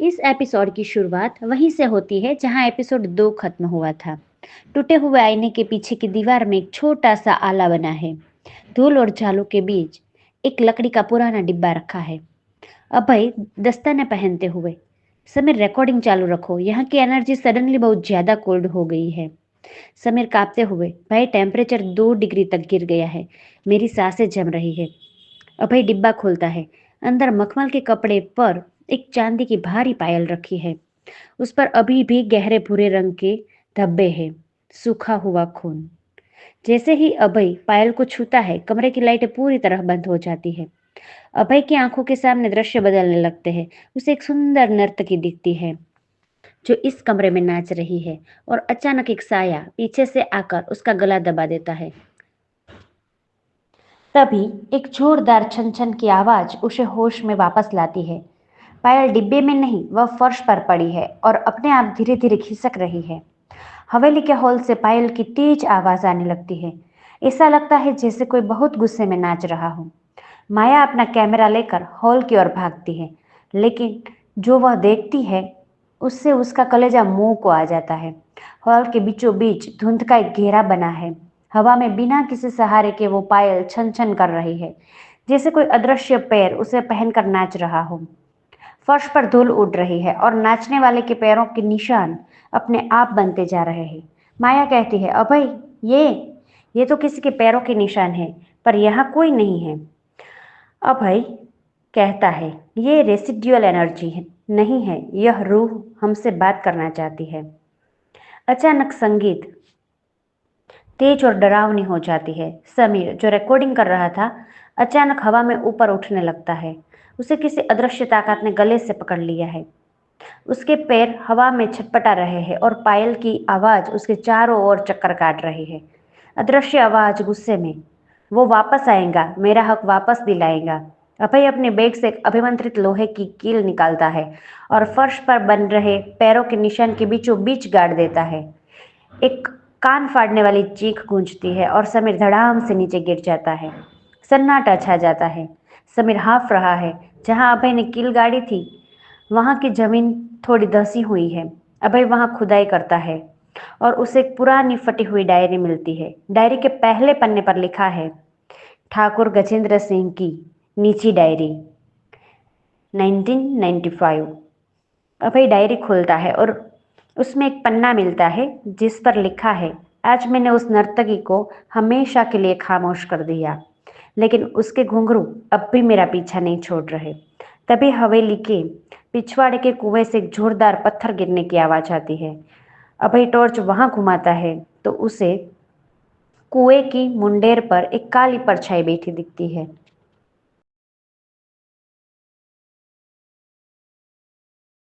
इस एपिसोड की शुरुआत वहीं से होती है जहां एपिसोड 2 खत्म हुआ था। टूटे हुए आईने के पीछे की दीवार में एक छोटा सा आला बना है। धूल और झालों के बीच एक लकड़ी का पुराना डिब्बा रखा है। अभय दस्ताने पहनते हुए, समीर रिकॉर्डिंग चालू रखो, यहाँ की एनर्जी सडनली बहुत ज्यादा कोल्ड हो गई है। समीर कांपते हुए, भाई टेम्परेचर 2 डिग्री तक गिर गया है, मेरी सांसें जम रही है। अभय डिब्बा खोलता है। अंदर मखमल के कपड़े पर एक चांदी की भारी पायल रखी है। उस पर अभी भी गहरे भूरे रंग के धब्बे हैं, सूखा हुआ खून। जैसे ही अभय पायल को छूता है, कमरे की लाइटें पूरी तरह बंद हो जाती है। अभय की आंखों के सामने दृश्य बदलने लगते हैं। उसे एक सुंदर नर्तकी दिखती है जो इस कमरे में नाच रही है, और अचानक एक साया पीछे से आकर उसका गला दबा देता है। तभी एक जोरदार छन छन की आवाज उसे होश में वापस लाती है। पायल डिब्बे में नहीं, वह फर्श पर पड़ी है और अपने आप धीरे धीरे खिसक रही है। हवेली के हॉल से पायल की तेज आवाज आने लगती है। ऐसा लगता है जैसे कोई बहुत गुस्से में नाच रहा हो। माया अपना कैमरा लेकर हॉल की ओर भागती है, लेकिन जो वह देखती है उससे उसका कलेजा मुंह को आ जाता है। हॉल के बीचों बीच धुंध का एक घेरा बना है। हवा में बिना किसी सहारे के वो पायल छन छन कर रही है, जैसे कोई अदृश्य पैर उसे पहनकर नाच रहा हो। फर्श पर धूल उड़ रही है और नाचने वाले के पैरों के निशान अपने आप बनते जा रहे हैं। माया कहती है, अभय, ये तो किसी के पैरों के निशान है, पर यहाँ कोई नहीं है। अभय कहता है, ये रेसिड्यूअल एनर्जी है, नहीं है, यह रूह हमसे बात करना चाहती है। अचानक संगीत तेज और डरावनी हो जाती है। समीर, जो रिकॉर्डिंग कर रहा था, अचानक हवा में ऊपर उठने लगता है। उसे किसी अदृश्य ताकत ने गले से पकड़ लिया है। उसके पैर हवा में छटपटा रहे हैं और पायल की आवाज उसके चारों ओर चक्कर काट रही है। अदृश्य आवाज गुस्से में, वो वापस आएगा, मेरा हक वापस दिलाएगा। अभय अपने बैग से एक अभिमंत्रित लोहे की कील निकालता है और फर्श पर बन रहे पैरों के निशान के बीचों बीच गाड़ देता है। एक कान फाड़ने वाली चीख गूंजती है और समीर धड़ाम से नीचे गिर जाता है। सन्नाटा छा जाता है। समीर हाँफ रहा है। जहां अभय ने कील गाड़ी थी, वहां की जमीन थोड़ी धंसी हुई है। अभय वहां खुदाई करता है और उसे एक पुरानी फटी हुई डायरी मिलती है। डायरी के पहले पन्ने पर लिखा है, ठाकुर गजेंद्र सिंह की निजी डायरी, 1995। अभय डायरी खोलता है और उसमें एक पन्ना मिलता है जिस पर लिखा है, आज मैंने उस नर्तकी को हमेशा के लिए खामोश कर दिया, लेकिन उसके घुंघरू अब भी मेरा पीछा नहीं छोड़ रहे। तभी हवेली के पिछवाड़े के कुएं से एक जोरदार पत्थर गिरने की आवाज आती है। अभय टॉर्च वहां घुमाता है तो उसे कुएं की मुंडेर पर एक काली परछाई बैठी दिखती है।